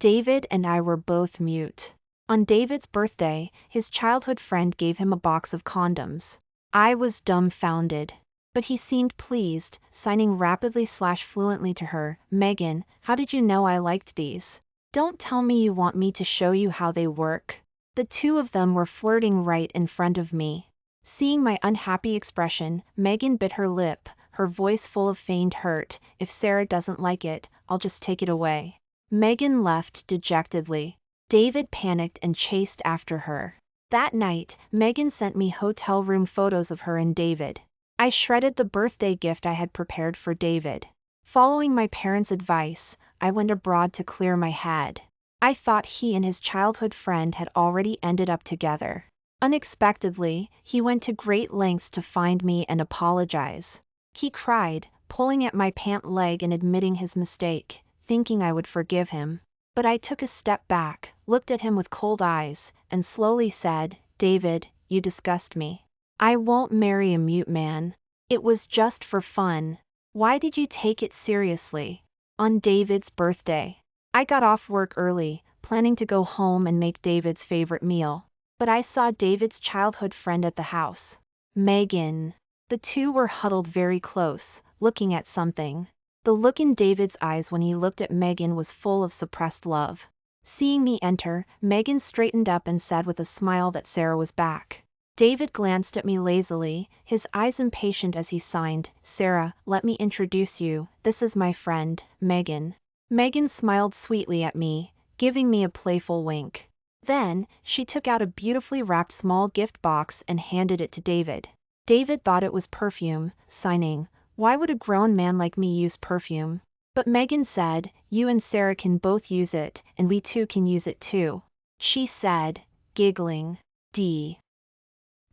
David and I were both mute. On David's birthday, his childhood friend gave him a box of condoms. I was dumbfounded. But he seemed pleased, signing rapidly/fluently to her, "Megan, how did you know I liked these? Don't tell me you want me to show you how they work." The two of them were flirting right in front of me. Seeing my unhappy expression, Megan bit her lip, her voice full of feigned hurt. "If Sarah doesn't like it, I'll just take it away." Megan left dejectedly. David panicked and chased after her. That night, Megan sent me hotel room photos of her and David. I shredded the birthday gift I had prepared for David. Following my parents' advice, I went abroad to clear my head. I thought he and his childhood friend had already ended up together. Unexpectedly, he went to great lengths to find me and apologize. He cried, pulling at my pant leg and admitting his mistake, thinking I would forgive him. But I took a step back, looked at him with cold eyes, and slowly said, "David, you disgust me. I won't marry a mute man. It was just for fun. Why did you take it seriously?" On David's birthday, I got off work early, planning to go home and make David's favorite meal. But I saw David's childhood friend at the house. Megan. The two were huddled very close, looking at something. The look in David's eyes when he looked at Megan was full of suppressed love. Seeing me enter, Megan straightened up and said with a smile that Sarah was back. David glanced at me lazily, his eyes impatient as he signed, "Sarah, let me introduce you, this is my friend, Megan." Megan smiled sweetly at me, giving me a playful wink. Then, she took out a beautifully wrapped small gift box and handed it to David. David thought it was perfume, signing, "Why would a grown man like me use perfume?" But Megan said, "You and Sarah can both use it, and we two can use it too," she said, giggling.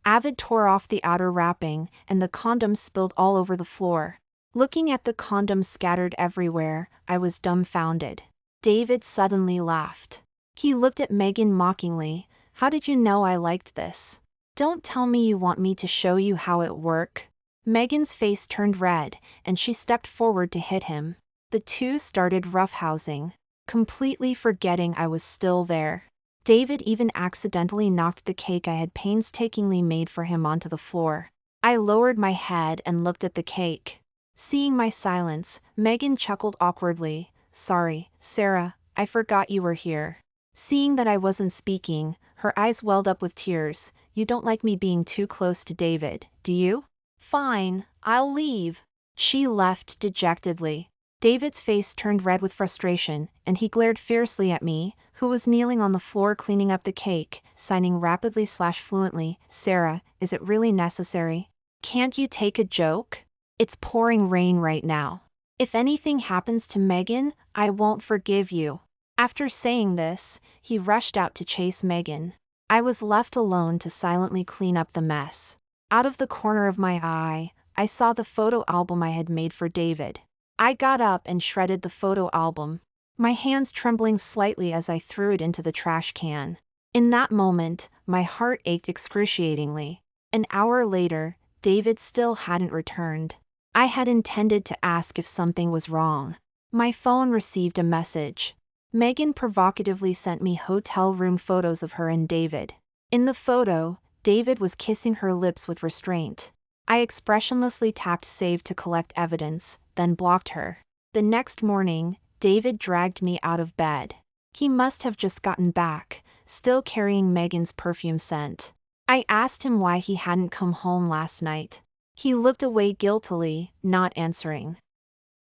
Avid tore off the outer wrapping, and the condoms spilled all over the floor. Looking at the condoms scattered everywhere, I was dumbfounded. David suddenly laughed. He looked at Megan mockingly. "How did you know I liked this? Don't tell me you want me to show you how it works." Megan's face turned red, and she stepped forward to hit him. The two started roughhousing, completely forgetting I was still there. David even accidentally knocked the cake I had painstakingly made for him onto the floor. I lowered my head and looked at the cake. Seeing my silence, Megan chuckled awkwardly. "Sorry, Sarah, I forgot you were here." Seeing that I wasn't speaking, her eyes welled up with tears. "You don't like me being too close to David, do you? Fine, I'll leave." She left dejectedly. David's face turned red with frustration, and he glared fiercely at me, who was kneeling on the floor cleaning up the cake, signing rapidly/fluently, "Sarah, is it really necessary? Can't you take a joke? It's pouring rain right now. If anything happens to Megan, I won't forgive you." After saying this, he rushed out to chase Megan. I was left alone to silently clean up the mess. Out of the corner of my eye, I saw the photo album I had made for David. I got up and shredded the photo album, my hands trembling slightly as I threw it into the trash can. In that moment, my heart ached excruciatingly. An hour later, David still hadn't returned. I had intended to ask if something was wrong. My phone received a message. Megan provocatively sent me hotel room photos of her and David. In the photo, David was kissing her lips with restraint. I expressionlessly tapped save to collect evidence, then blocked her. The next morning, David dragged me out of bed. He must have just gotten back, still carrying Megan's perfume scent. I asked him why he hadn't come home last night. He looked away guiltily, not answering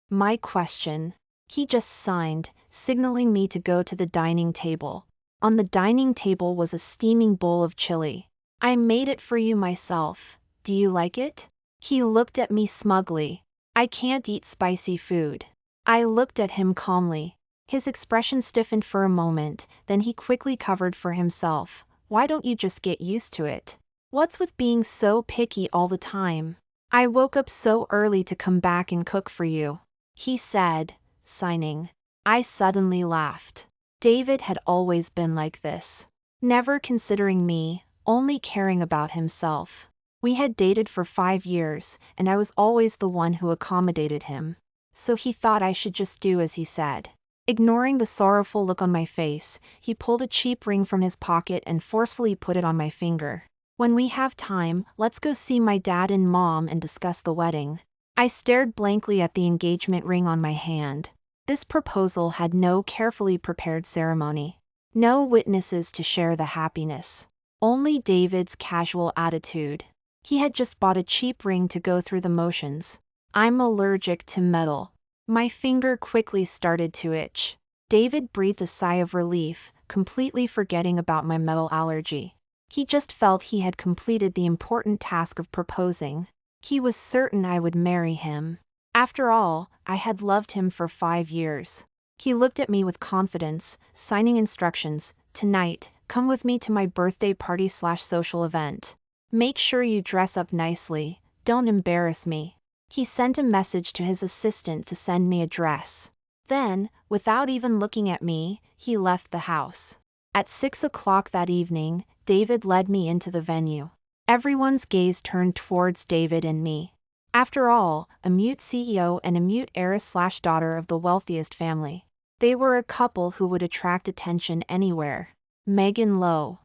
my question. He just signed, signaling me to go to the dining table. On the dining table was a steaming bowl of chili. "I made it for you myself. Do you like it?" He looked at me smugly. "I can't eat spicy food." I looked at him calmly. His expression stiffened for a moment, then he quickly covered for himself. "Why don't you just get used to it? What's with being so picky all the time? I woke up so early to come back and cook for you," he said, signing. I suddenly laughed. David had always been like this. Never considering me, only caring about himself. We had dated for 5 years, and I was always the one who accommodated him. So he thought I should just do as he said. Ignoring the sorrowful look on my face, he pulled a cheap ring from his pocket and forcefully put it on my finger. When we have time, let's go see my dad and mom and discuss the wedding. I stared blankly at the engagement ring on my hand. This proposal had no carefully prepared ceremony. No witnesses to share the happiness. Only David's casual attitude. He had just bought a cheap ring to go through the motions. I'm allergic to metal. My finger quickly started to itch. David breathed a sigh of relief, completely forgetting about my metal allergy. He just felt he had completed the important task of proposing. He was certain I would marry him. After all, I had loved him for 5 years. He looked at me with confidence, signing instructions. Tonight, come with me to my birthday party/social event. Make sure you dress up nicely, don't embarrass me. He sent a message to his assistant to send me a dress. Then, without even looking at me, he left the house. At 6 o'clock that evening, David led me into the venue. Everyone's gaze turned towards David and me. After all, a mute CEO and a mute heiress/daughter of the wealthiest family. They were a couple who would attract attention anywhere. Megan Lowe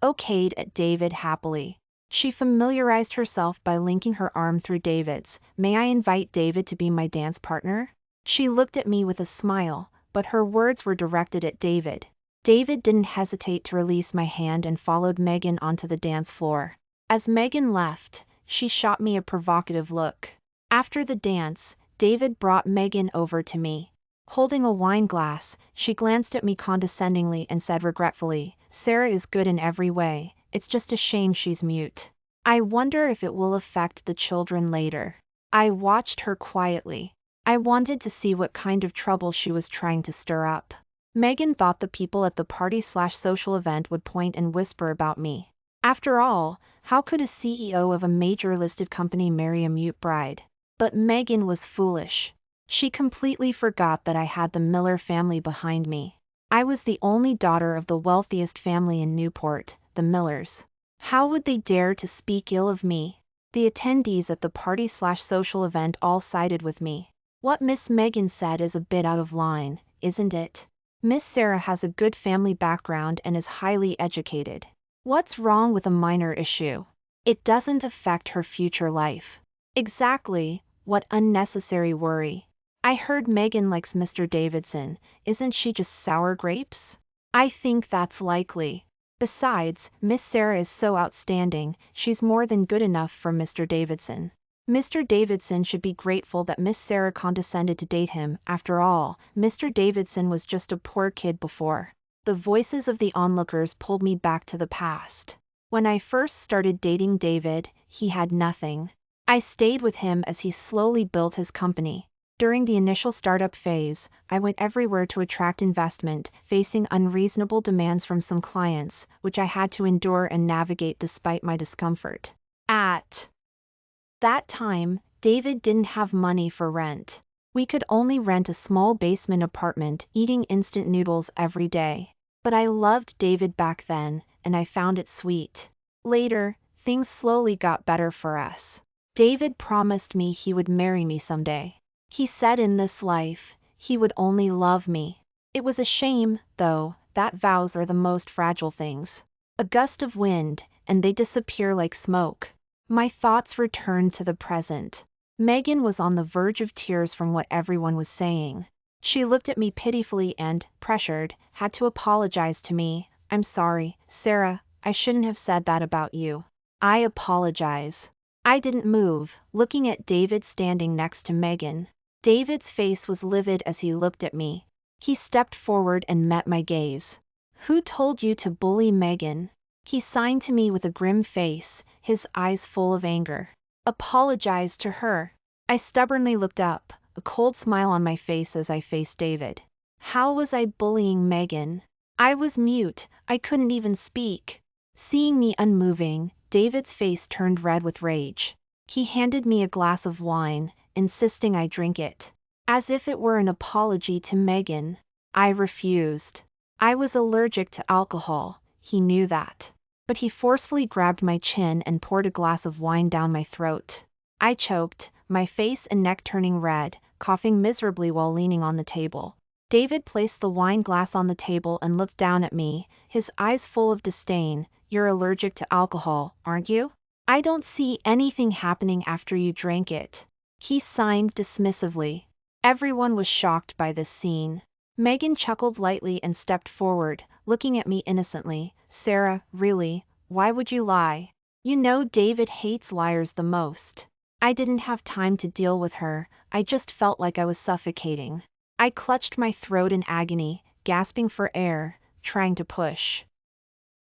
okayed at David happily. She familiarized herself by linking her arm through David's. May I invite David to be my dance partner? She looked at me with a smile, but her words were directed at David. David didn't hesitate to release my hand and followed Megan onto the dance floor. As Megan left, she shot me a provocative look. After the dance, David brought Megan over to me. Holding a wine glass, she glanced at me condescendingly and said regretfully, Sarah is good in every way, it's just a shame she's mute. I wonder if it will affect the children later. I watched her quietly. I wanted to see what kind of trouble she was trying to stir up. Megan thought the people at the party/social event would point and whisper about me. After all, how could a CEO of a major listed company marry a mute bride? But Megan was foolish. She completely forgot that I had the Miller family behind me. I was the only daughter of the wealthiest family in Newport, the Millers. How would they dare to speak ill of me? The attendees at the party/social event all sided with me. What Miss Megan said is a bit out of line, isn't it? Miss Sarah has a good family background and is highly educated. What's wrong with a minor issue? It doesn't affect her future life. Exactly, what unnecessary worry. I heard Megan likes Mr. Davidson, isn't she just sour grapes? I think that's likely. Besides, Miss Sarah is so outstanding, she's more than good enough for Mr. Davidson. Mr. Davidson should be grateful that Miss Sarah condescended to date him. After all, Mr. Davidson was just a poor kid before. The voices of the onlookers pulled me back to the past. When I first started dating David, he had nothing. I stayed with him as he slowly built his company. During the initial startup phase, I went everywhere to attract investment, facing unreasonable demands from some clients, which I had to endure and navigate despite my discomfort. At that time, David didn't have money for rent. We could only rent a small basement apartment, eating instant noodles every day. But I loved David back then, and I found it sweet. Later, things slowly got better for us. David promised me he would marry me someday. He said in this life, he would only love me. It was a shame, though, that vows are the most fragile things. A gust of wind, and they disappear like smoke. My thoughts returned to the present. Megan was on the verge of tears from what everyone was saying. She looked at me pitifully and, pressured, had to apologize to me. I'm sorry, Sarah, I shouldn't have said that about you. I apologize. I didn't move, looking at David standing next to Megan. David's face was livid as he looked at me. He stepped forward and met my gaze. Who told you to bully Megan? He signed to me with a grim face, his eyes full of anger. Apologize to her. I stubbornly looked up, a cold smile on my face as I faced David. How was I bullying Megan? I was mute, I couldn't even speak. Seeing me unmoving, David's face turned red with rage. He handed me a glass of wine, insisting I drink it. As if it were an apology to Megan. I refused. I was allergic to alcohol, he knew that. But he forcefully grabbed my chin and poured a glass of wine down my throat. I choked, my face and neck turning red, coughing miserably while leaning on the table. David placed the wine glass on the table and looked down at me, his eyes full of disdain. You're allergic to alcohol, aren't you? I don't see anything happening after you drank it. He signed dismissively. Everyone was shocked by this scene. Megan chuckled lightly and stepped forward, looking at me innocently. Sarah, really, why would you lie? You know David hates liars the most. I didn't have time to deal with her, I just felt like I was suffocating. I clutched my throat in agony, gasping for air, trying to push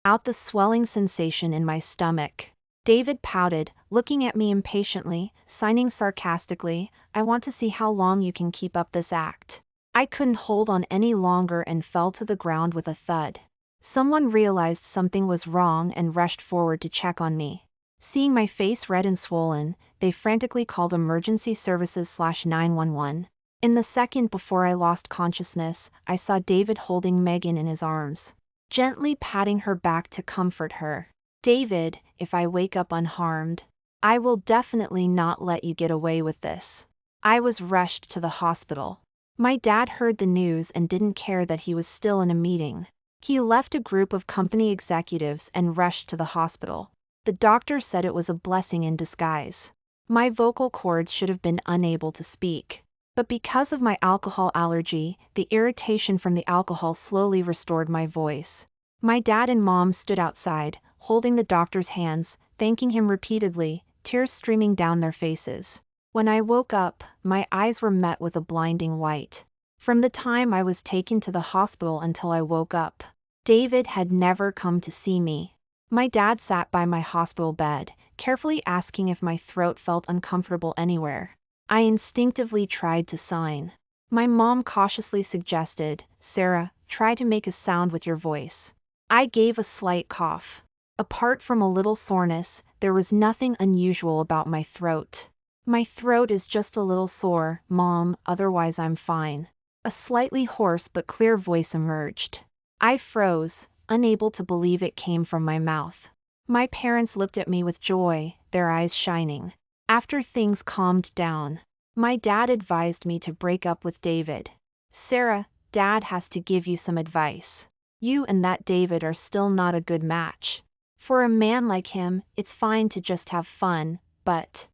out the swelling sensation in my stomach. David pouted, looking at me impatiently, signing sarcastically, I want to see how long you can keep up this act. I couldn't hold on any longer and fell to the ground with a thud. Someone realized something was wrong and rushed forward to check on me. Seeing my face red and swollen, they frantically called emergency services/911. In the second before I lost consciousness, I saw David holding Megan in his arms, gently patting her back to comfort her. David, if I wake up unharmed, I will definitely not let you get away with this. I was rushed to the hospital. My dad heard the news and didn't care that he was still in a meeting. He left a group of company executives and rushed to the hospital. The doctor said it was a blessing in disguise. My vocal cords should have been unable to speak. But because of my alcohol allergy, the irritation from the alcohol slowly restored my voice. My dad and mom stood outside, holding the doctor's hands, thanking him repeatedly, tears streaming down their faces. When I woke up, my eyes were met with a blinding white. From the time I was taken to the hospital until I woke up, David had never come to see me. My dad sat by my hospital bed, carefully asking if my throat felt uncomfortable anywhere. I instinctively tried to sign. My mom cautiously suggested, Sarah, try to make a sound with your voice. I gave a slight cough. Apart from a little soreness, there was nothing unusual about my throat. My throat is just a little sore, Mom, otherwise I'm fine. A slightly hoarse but clear voice emerged. I froze, unable to believe it came from my mouth. My parents looked at me with joy, their eyes shining. After things calmed down, my dad advised me to break up with David. Sarah, Dad has to give you some advice. You and that David are still not a good match. For a man like him, it's fine to just have fun, but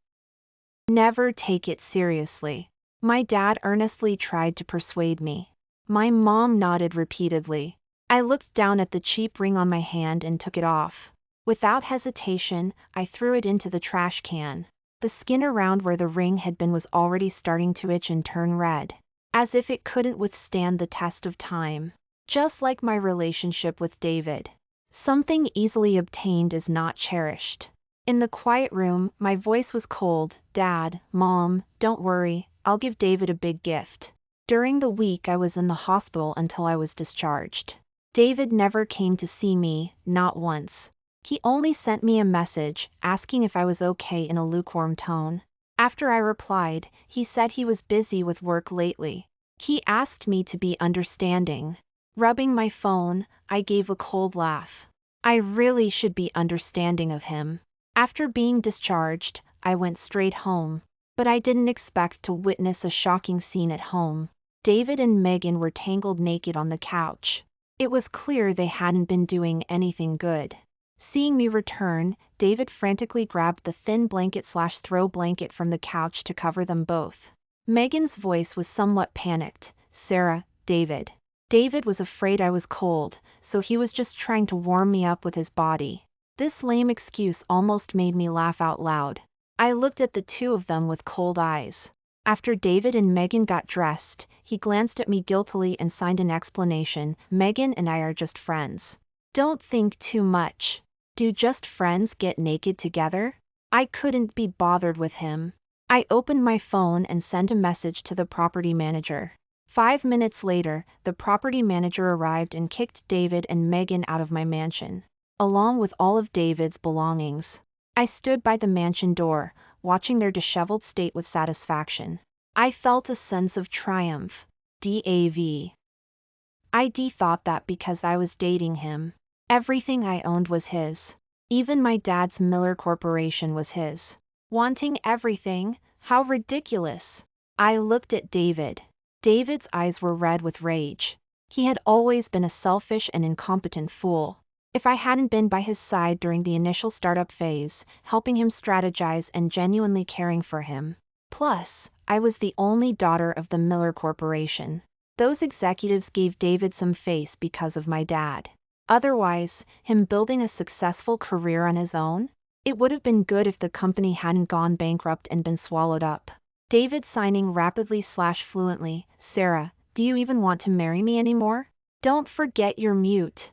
never take it seriously. My dad earnestly tried to persuade me. My mom nodded repeatedly. I looked down at the cheap ring on my hand and took it off. Without hesitation, I threw it into the trash can. The skin around where the ring had been was already starting to itch and turn red, as if it couldn't withstand the test of time. Just like my relationship with David. Something easily obtained is not cherished. In the quiet room, my voice was cold. Dad, Mom, don't worry, I'll give David a big gift. During the week I was in the hospital until I was discharged. David never came to see me, not once. He only sent me a message, asking if I was okay in a lukewarm tone. After I replied, he said he was busy with work lately. He asked me to be understanding. Rubbing my phone, I gave a cold laugh. I really should be understanding of him. After being discharged, I went straight home. But I didn't expect to witness a shocking scene at home. David and Megan were tangled naked on the couch. It was clear they hadn't been doing anything good. Seeing me return, David frantically grabbed the thin blanket/throw blanket from the couch to cover them both. Megan's voice was somewhat panicked. Sarah, David. David was afraid I was cold, so he was just trying to warm me up with his body. This lame excuse almost made me laugh out loud. I looked at the two of them with cold eyes. After David and Megan got dressed, he glanced at me guiltily and signed an explanation. Megan and I are just friends. Don't think too much. Do just friends get naked together? I couldn't be bothered with him. I opened my phone and sent a message to the property manager. 5 minutes later, the property manager arrived and kicked David and Megan out of my mansion, along with all of David's belongings. I stood by the mansion door, watching their disheveled state with satisfaction. I felt a sense of triumph. D.A.V. I thought that because I was dating him, everything I owned was his. Even my dad's Miller Corporation was his. Wanting everything? How ridiculous. I looked at David. David's eyes were red with rage. He had always been a selfish and incompetent fool. If I hadn't been by his side during the initial startup phase, helping him strategize and genuinely caring for him. Plus, I was the only daughter of the Miller Corporation. Those executives gave David some face because of my dad. Otherwise, him building a successful career on his own? It would have been good if the company hadn't gone bankrupt and been swallowed up. David signing rapidly/fluently, Sarah, do you even want to marry me anymore? Don't forget you're mute.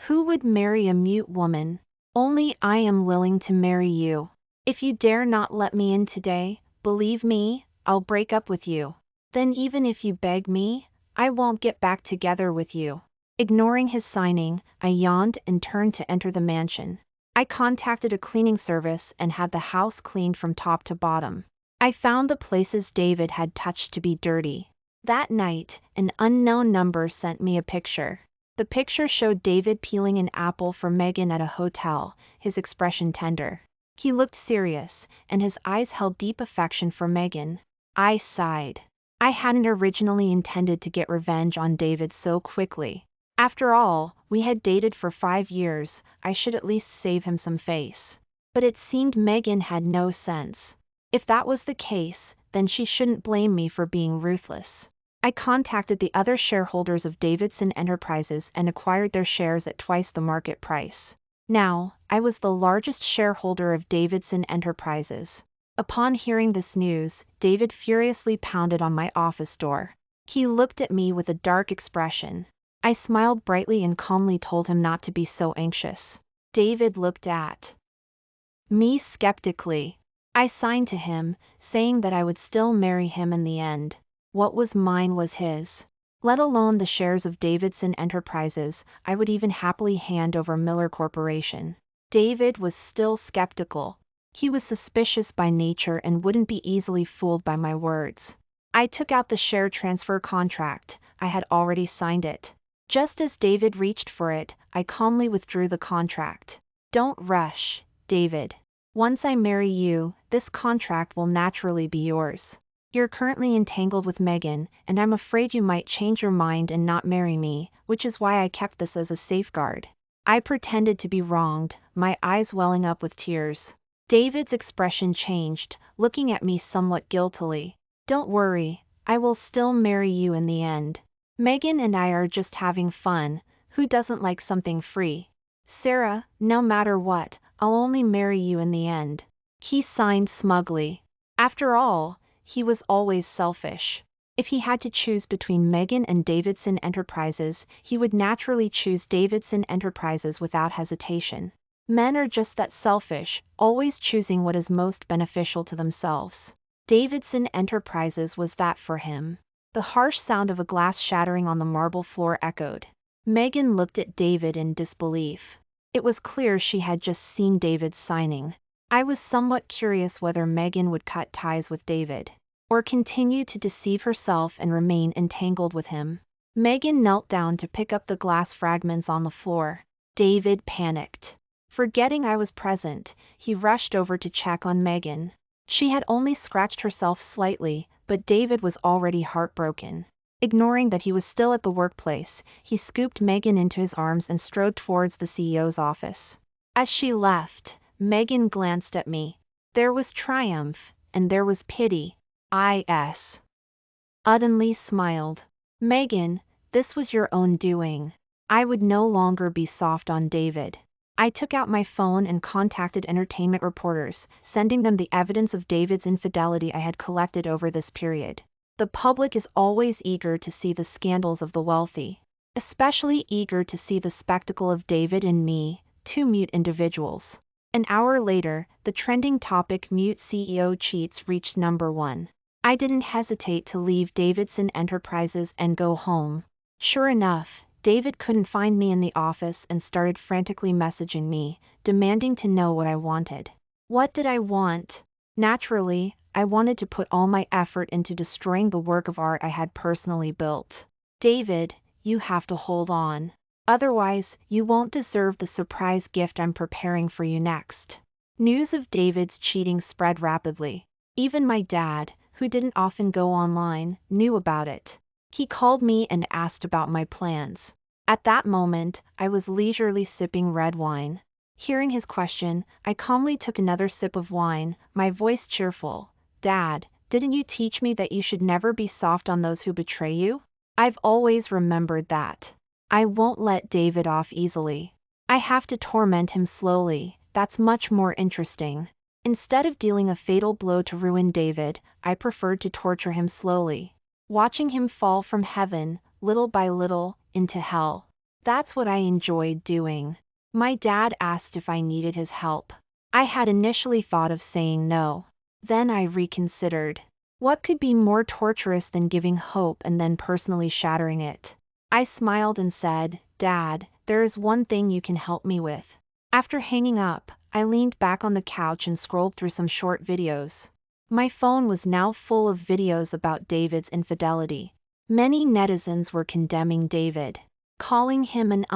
Who would marry a mute woman? Only I am willing to marry you. If you dare not let me in today, believe me, I'll break up with you. Then even if you beg me, I won't get back together with you. Ignoring his signing, I yawned and turned to enter the mansion. I contacted a cleaning service and had the house cleaned from top to bottom. I found the places David had touched to be dirty. That night, an unknown number sent me a picture. The picture showed David peeling an apple for Megan at a hotel, his expression tender. He looked serious, and his eyes held deep affection for Megan. I sighed. I hadn't originally intended to get revenge on David so quickly. After all, we had dated for 5 years, I should at least save him some face. But it seemed Megan had no sense. If that was the case, then she shouldn't blame me for being ruthless. I contacted the other shareholders of Davidson Enterprises and acquired their shares at twice the market price. Now, I was the largest shareholder of Davidson Enterprises. Upon hearing this news, David furiously pounded on my office door. He looked at me with a dark expression. I smiled brightly and calmly told him not to be so anxious. David looked at me skeptically. I signed to him, saying that I would still marry him in the end. What was mine was his. Let alone the shares of Davidson Enterprises, I would even happily hand over Miller Corporation. David was still skeptical. He was suspicious by nature and wouldn't be easily fooled by my words. I took out the share transfer contract. I had already signed it. Just as David reached for it, I calmly withdrew the contract. Don't rush, David. Once I marry you, this contract will naturally be yours. You're currently entangled with Megan, and I'm afraid you might change your mind and not marry me, which is why I kept this as a safeguard. I pretended to be wronged, my eyes welling up with tears. David's expression changed, looking at me somewhat guiltily. Don't worry, I will still marry you in the end. Megan and I are just having fun. Who doesn't like something free? Sarah, no matter what, I'll only marry you in the end. He signed smugly. After all, he was always selfish. If he had to choose between Megan and Davidson Enterprises, he would naturally choose Davidson Enterprises without hesitation. Men are just that selfish, always choosing what is most beneficial to themselves. Davidson Enterprises was that for him. The harsh sound of a glass shattering on the marble floor echoed. Megan looked at David in disbelief. It was clear she had just seen David's signing. I was somewhat curious whether Megan would cut ties with David, or continue to deceive herself and remain entangled with him. Megan knelt down to pick up the glass fragments on the floor. David panicked. Forgetting I was present, he rushed over to check on Megan. She had only scratched herself slightly, but David was already heartbroken. Ignoring that he was still at the workplace, he scooped Megan into his arms and strode towards the CEO's office. As she left, Megan glanced at me. There was triumph, and there was pity. I.S. Uddenly smiled. Megan, this was your own doing. I would no longer be soft on David. I took out my phone and contacted entertainment reporters, sending them the evidence of David's infidelity I had collected over this period. The public is always eager to see the scandals of the wealthy, especially eager to see the spectacle of David and me, two mute individuals. An hour later, the trending topic "Mute CEO Cheats" reached #1. I didn't hesitate to leave Davidson Enterprises and go home. Sure enough, David couldn't find me in the office and started frantically messaging me, demanding to know what I wanted. What did I want? Naturally, I wanted to put all my effort into destroying the work of art I had personally built. David, you have to hold on. Otherwise, you won't deserve the surprise gift I'm preparing for you next. News of David's cheating spread rapidly. Even my dad, who didn't often go online, knew about it. He called me and asked about my plans. At that moment, I was leisurely sipping red wine. Hearing his question, I calmly took another sip of wine, my voice cheerful. Dad, didn't you teach me that you should never be soft on those who betray you? I've always remembered that. I won't let David off easily. I have to torment him slowly, that's much more interesting. Instead of dealing a fatal blow to ruin David, I preferred to torture him slowly. Watching him fall from heaven, little by little, into hell. That's what I enjoyed doing. My dad asked if I needed his help. I had initially thought of saying no. Then I reconsidered. What could be more torturous than giving hope and then personally shattering it? I smiled and said, Dad, there is one thing you can help me with. After hanging up, I leaned back on the couch and scrolled through some short videos. My phone was now full of videos about David's infidelity. Many netizens were condemning David, calling him an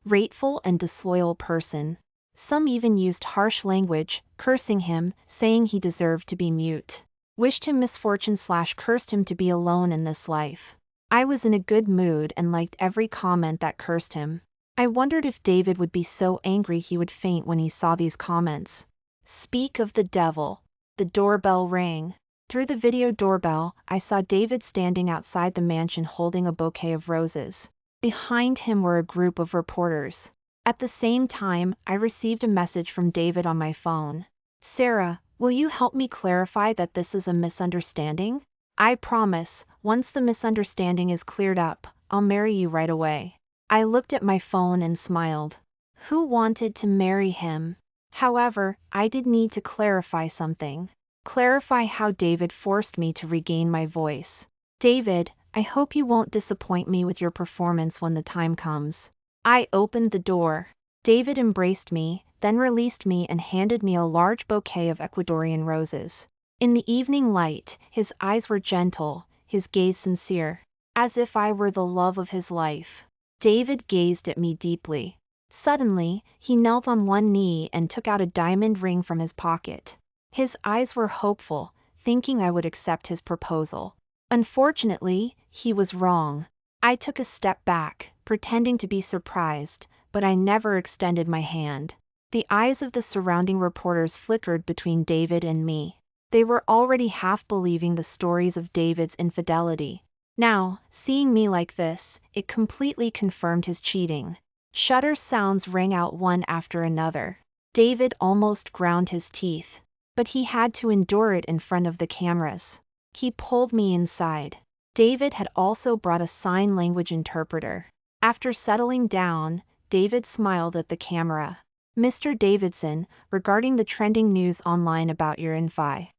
ungrateful and disloyal person. Some even used harsh language, cursing him, saying he deserved to be mute, wished him misfortune/cursed him to be alone in this life. I was in a good mood and liked every comment that cursed him. I wondered if David would be so angry he would faint when he saw these comments. Speak of the devil. The doorbell rang. Through the video doorbell, I saw David standing outside the mansion holding a bouquet of roses. Behind him were a group of reporters. At the same time, I received a message from David on my phone. Sarah, will you help me clarify that this is a misunderstanding? I promise, once the misunderstanding is cleared up, I'll marry you right away. I looked at my phone and smiled. Who wanted to marry him? However, I did need to clarify something. Clarify how David forced me to regain my voice. David, I hope you won't disappoint me with your performance when the time comes. I opened the door. David embraced me, then released me and handed me a large bouquet of Ecuadorian roses. In the evening light, his eyes were gentle, his gaze sincere, as if I were the love of his life. David gazed at me deeply. Suddenly, he knelt on one knee and took out a diamond ring from his pocket. His eyes were hopeful, thinking I would accept his proposal. Unfortunately, he was wrong. I took a step back, pretending to be surprised, but I never extended my hand. The eyes of the surrounding reporters flickered between David and me. They were already half believing the stories of David's infidelity. Now, seeing me like this, it completely confirmed his cheating. Shudder sounds rang out one after another. David almost ground his teeth, but he had to endure it in front of the cameras. He pulled me inside. David had also brought a sign language interpreter. After settling down, David smiled at the camera. Mr. Davidson, regarding the trending news online about your infidelity,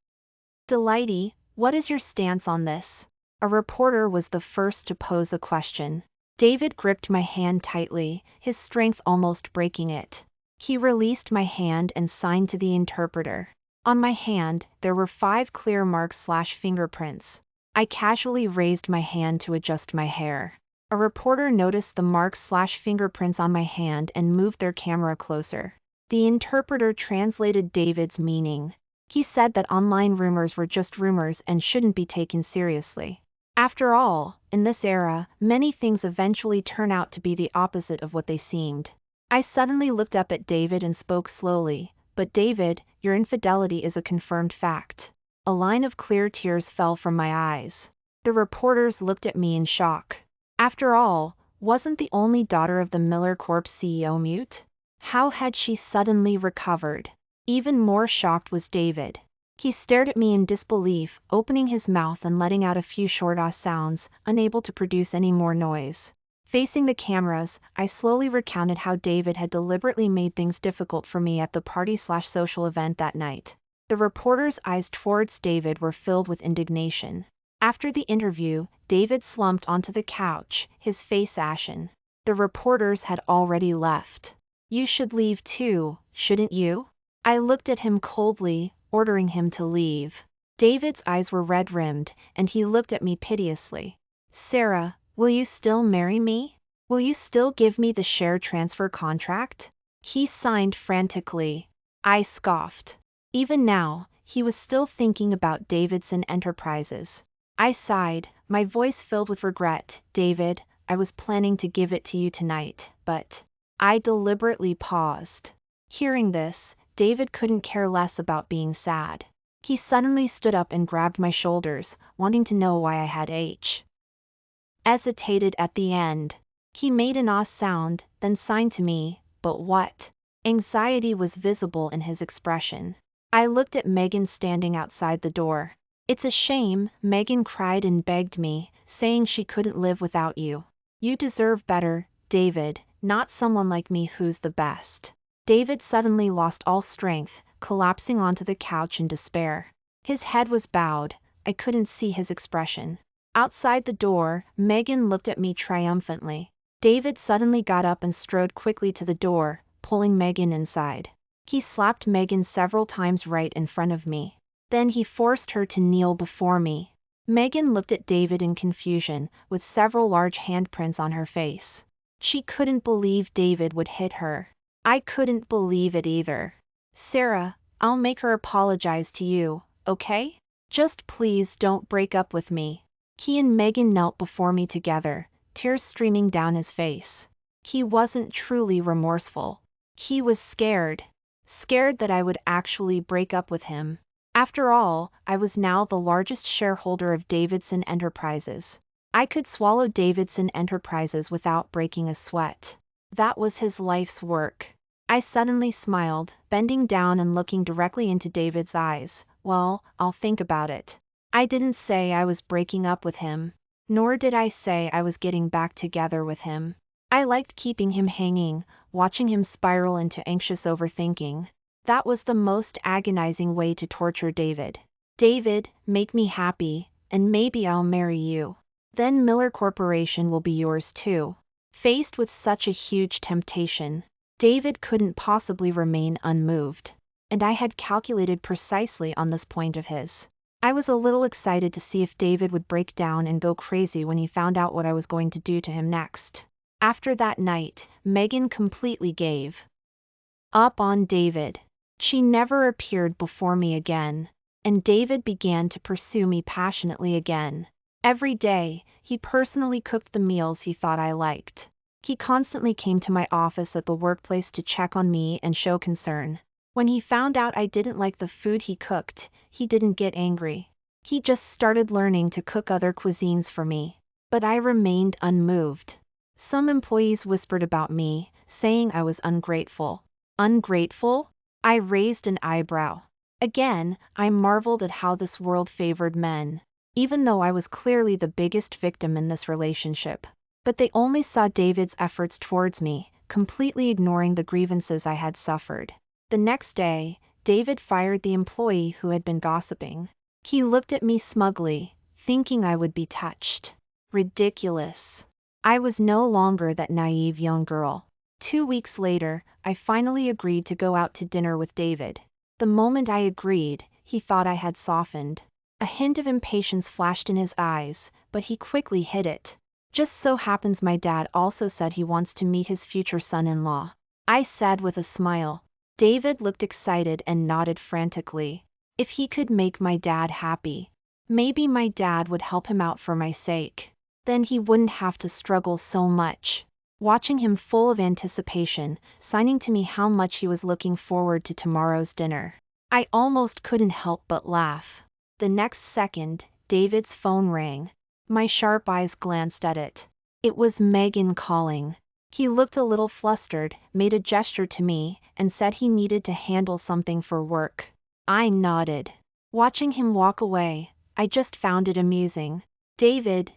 what is your stance on this? A reporter was the first to pose a question. David gripped my hand tightly, his strength almost breaking it. He released my hand and signed to the interpreter. On my hand, there were 5 clear marks/fingerprints. I casually raised my hand to adjust my hair. A reporter noticed the marks/fingerprints on my hand and moved their camera closer. The interpreter translated David's meaning. He said that online rumors were just rumors and shouldn't be taken seriously. After all, in this era, many things eventually turn out to be the opposite of what they seemed. I suddenly looked up at David and spoke slowly. But David, your infidelity is a confirmed fact. A line of clear tears fell from my eyes. The reporters looked at me in shock. After all, wasn't the only daughter of the Miller Corp CEO mute? How had she suddenly recovered? Even more shocked was David. He stared at me in disbelief, opening his mouth and letting out a few short sounds, unable to produce any more noise. Facing the cameras, I slowly recounted how David had deliberately made things difficult for me at the party/social event that night. The reporter's eyes towards David were filled with indignation. After the interview, David slumped onto the couch, his face ashen. The reporters had already left. You should leave too, shouldn't you? I looked at him coldly, ordering him to leave. David's eyes were red-rimmed, and he looked at me piteously. Sarah, will you still marry me? Will you still give me the share transfer contract? He signed frantically. I scoffed. Even now, he was still thinking about Davidson Enterprises. I sighed, my voice filled with regret. David, I was planning to give it to you tonight, but I deliberately paused. Hearing this, David couldn't care less about being sad. He suddenly stood up and grabbed my shoulders, wanting to know why I had hesitated at the end. He made an ah sound, then signed to me, but what? Anxiety was visible in his expression. I looked at Megan standing outside the door. It's a shame, Megan cried and begged me, saying she couldn't live without you. You deserve better, David, not someone like me who's the best. David suddenly lost all strength, collapsing onto the couch in despair. His head was bowed, I couldn't see his expression. Outside the door, Megan looked at me triumphantly. David suddenly got up and strode quickly to the door, pulling Megan inside. He slapped Megan several times right in front of me. Then he forced her to kneel before me. Megan looked at David in confusion, with several large handprints on her face. She couldn't believe David would hit her. I couldn't believe it either. Sarah, I'll make her apologize to you, okay? Just please don't break up with me. He and Megan knelt before me together, tears streaming down his face. He wasn't truly remorseful. He was scared. Scared that I would actually break up with him. After all, I was now the largest shareholder of Davidson Enterprises. I could swallow Davidson Enterprises without breaking a sweat. That was his life's work. I suddenly smiled, bending down and looking directly into David's eyes. Well, I'll think about it. I didn't say I was breaking up with him. Nor did I say I was getting back together with him. I liked keeping him hanging, watching him spiral into anxious overthinking. That was the most agonizing way to torture David. David, make me happy, and maybe I'll marry you. Then Miller Corporation will be yours too. Faced with such a huge temptation, David couldn't possibly remain unmoved. And I had calculated precisely on this point of his. I was a little excited to see if David would break down and go crazy when he found out what I was going to do to him next. After that night, Megan completely gave up on David. She never appeared before me again, and David began to pursue me passionately again. Every day, he personally cooked the meals he thought I liked. He constantly came to my office at the workplace to check on me and show concern. When he found out I didn't like the food he cooked, he didn't get angry. He just started learning to cook other cuisines for me. But I remained unmoved. Some employees whispered about me, saying I was ungrateful. Ungrateful? I raised an eyebrow. Again, I marveled at how this world favored men, even though I was clearly the biggest victim in this relationship. But they only saw David's efforts towards me, completely ignoring the grievances I had suffered. The next day, David fired the employee who had been gossiping. He looked at me smugly, thinking I would be touched. Ridiculous. I was no longer that naive young girl. 2 weeks later, I finally agreed to go out to dinner with David. The moment I agreed, he thought I had softened. A hint of impatience flashed in his eyes, but he quickly hid it. Just so happens my dad also said he wants to meet his future son-in-law. I said with a smile. David looked excited and nodded frantically. If he could make my dad happy, maybe my dad would help him out for my sake. Then he wouldn't have to struggle so much. Watching him full of anticipation, signing to me how much he was looking forward to tomorrow's dinner, I almost couldn't help but laugh. The next second, David's phone rang. My sharp eyes glanced at it. It was Megan calling. He looked a little flustered, made a gesture to me, and said he needed to handle something for work. I nodded. Watching him walk away, I just found it amusing. David,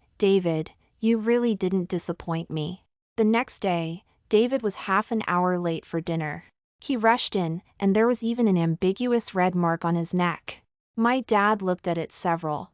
you really didn't disappoint me. The next day, David was half an hour late for dinner. He rushed in, and there was even an ambiguous red mark on his neck. My dad looked at it several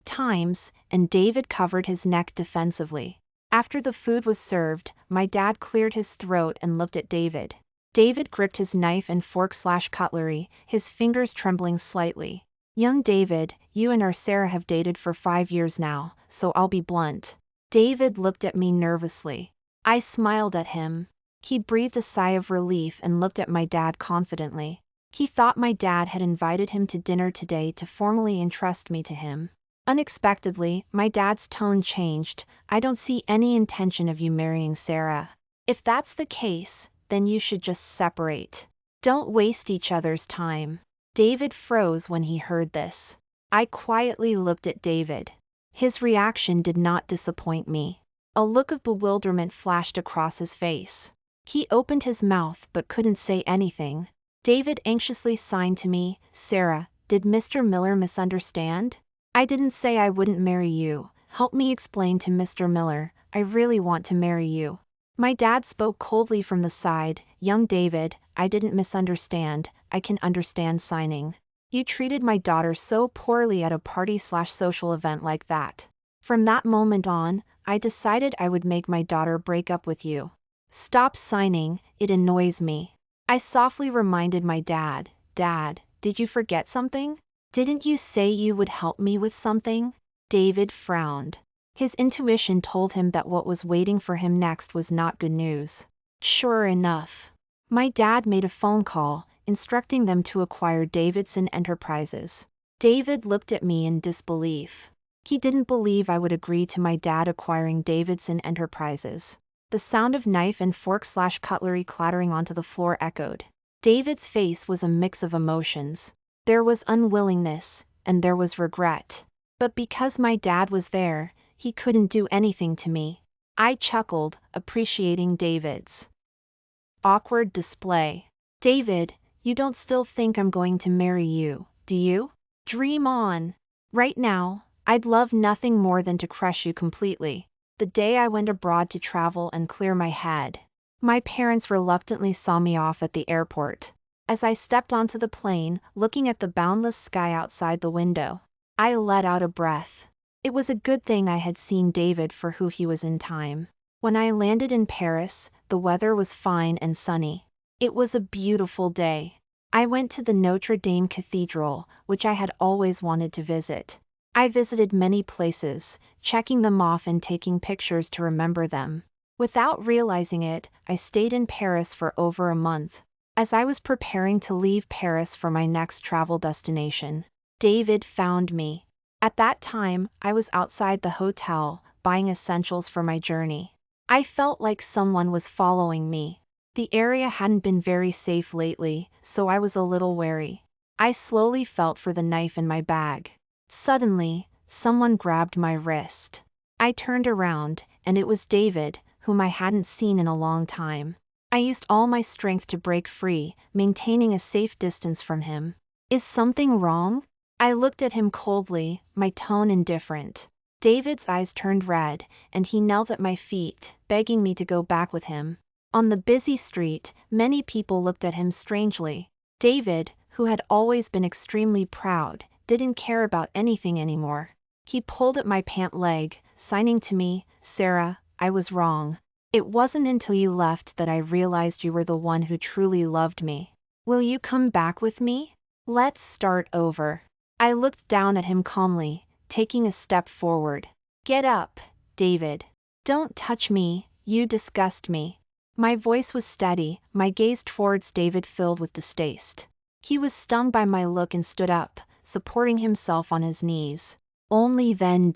times, and David covered his neck defensively. After the food was served, my dad cleared his throat and looked at David. David gripped his knife and fork/cutlery, his fingers trembling slightly. Young David, you and our Sarah have dated for 5 years now, so I'll be blunt. David looked at me nervously. I smiled at him. He breathed a sigh of relief and looked at my dad confidently. He thought my dad had invited him to dinner today to formally entrust me to him. Unexpectedly, my dad's tone changed. I don't see any intention of you marrying Sarah. If that's the case, then you should just separate. Don't waste each other's time. David froze when he heard this. I quietly looked at David. His reaction did not disappoint me. A look of bewilderment flashed across his face. He opened his mouth but couldn't say anything. David anxiously signed to me, Sarah, did Mr. Miller misunderstand? I didn't say I wouldn't marry you. Help me explain to Mr. Miller, I really want to marry you. My dad spoke coldly from the side, young David, I didn't misunderstand, I can understand signing. You treated my daughter so poorly at a party/social event like that. From that moment on, I decided I would make my daughter break up with you. Stop signing, it annoys me. I softly reminded my dad, Dad, did you forget something? Didn't you say you would help me with something? David frowned. His intuition told him that what was waiting for him next was not good news. Sure enough, my dad made a phone call, instructing them to acquire Davidson Enterprises. David looked at me in disbelief. He didn't believe I would agree to my dad acquiring Davidson Enterprises. The sound of knife and fork/cutlery clattering onto the floor echoed. David's face was a mix of emotions. There was unwillingness, and there was regret. But because my dad was there, he couldn't do anything to me. I chuckled, appreciating David's awkward display. David, you don't still think I'm going to marry you, do you? Dream on. Right now, I'd love nothing more than to crush you completely. The day I went abroad to travel and clear my head, my parents reluctantly saw me off at the airport. As I stepped onto the plane, looking at the boundless sky outside the window, I let out a breath. It was a good thing I had seen David for who he was in time. When I landed in Paris, the weather was fine and sunny. It was a beautiful day. I went to the Notre Dame Cathedral, which I had always wanted to visit. I visited many places, checking them off and taking pictures to remember them. Without realizing it, I stayed in Paris for over a month. As I was preparing to leave Paris for my next travel destination, David found me. At that time, I was outside the hotel, buying essentials for my journey. I felt like someone was following me. The area hadn't been very safe lately, so I was a little wary. I slowly felt for the knife in my bag. Suddenly, someone grabbed my wrist. I turned around, and it was David, whom I hadn't seen in a long time. I used all my strength to break free, maintaining a safe distance from him. Is something wrong? I looked at him coldly, my tone indifferent. David's eyes turned red, and he knelt at my feet, begging me to go back with him. On the busy street, many people looked at him strangely. David, who had always been extremely proud, didn't care about anything anymore. He pulled at my pant leg, signing to me, Sarah, I was wrong. It wasn't until you left that I realized you were the one who truly loved me. Will you come back with me? Let's start over. I looked down at him calmly, taking a step forward. Get up, David. Don't touch me, you disgust me. My voice was steady, my gaze towards David filled with distaste. He was stung by my look and stood up, supporting himself on his knees. Only then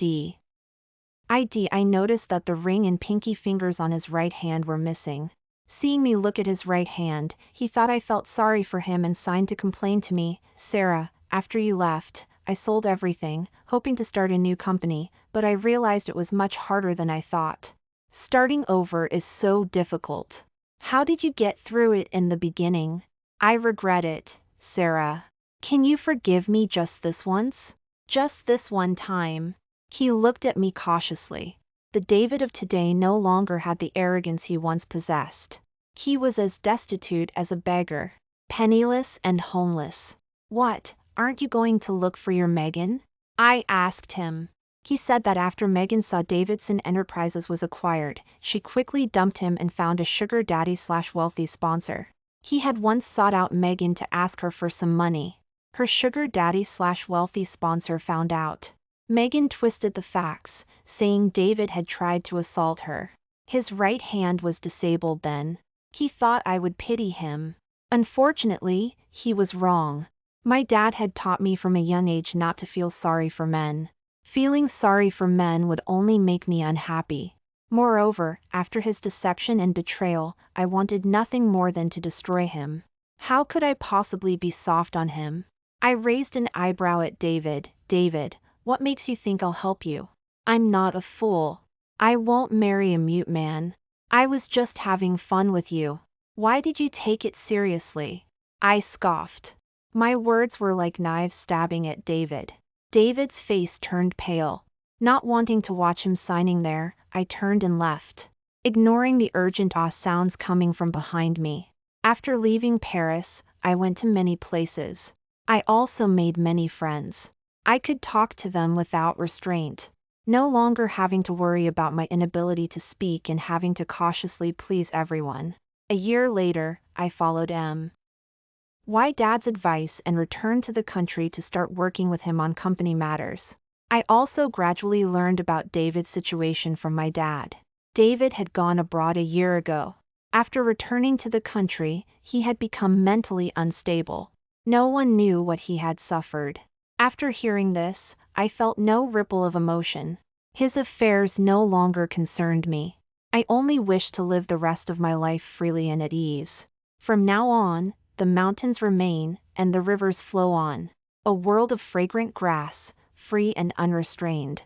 I noticed that the ring and pinky fingers on his right hand were missing. Seeing me look at his right hand, he thought I felt sorry for him and signed to complain to me, Sarah, after you left, I sold everything, hoping to start a new company, but I realized it was much harder than I thought. Starting over is so difficult. How did you get through it in the beginning? I regret it, Sarah. Can you forgive me just this once? Just this one time. He looked at me cautiously. The David of today no longer had the arrogance he once possessed. He was as destitute as a beggar, penniless and homeless. What, aren't you going to look for your Megan? I asked him. He said that after Megan saw Davidson Enterprises was acquired, she quickly dumped him and found a sugar daddy/wealthy sponsor. He had once sought out Megan to ask her for some money. Her sugar daddy/wealthy sponsor found out. Megan twisted the facts, saying David had tried to assault her. His right hand was disabled then. He thought I would pity him. Unfortunately, he was wrong. My dad had taught me from a young age not to feel sorry for men. Feeling sorry for men would only make me unhappy. Moreover, after his deception and betrayal, I wanted nothing more than to destroy him. How could I possibly be soft on him? I raised an eyebrow at David. David, what makes you think I'll help you? I'm not a fool. I won't marry a mute man. I was just having fun with you. Why did you take it seriously? I scoffed. My words were like knives stabbing at David. David's face turned pale. Not wanting to watch him signing there, I turned and left, ignoring the urgent sounds coming from behind me. After leaving Paris, I went to many places. I also made many friends. I could talk to them without restraint, no longer having to worry about my inability to speak and having to cautiously please everyone. A year later, I followed my dad's advice and returned to the country to start working with him on company matters. I also gradually learned about David's situation from my dad. David had gone abroad a year ago. After returning to the country, he had become mentally unstable. No one knew what he had suffered. After hearing this, I felt no ripple of emotion. His affairs no longer concerned me. I only wished to live the rest of my life freely and at ease. From now on, the mountains remain, and the rivers flow on. A world of fragrant grass, free and unrestrained.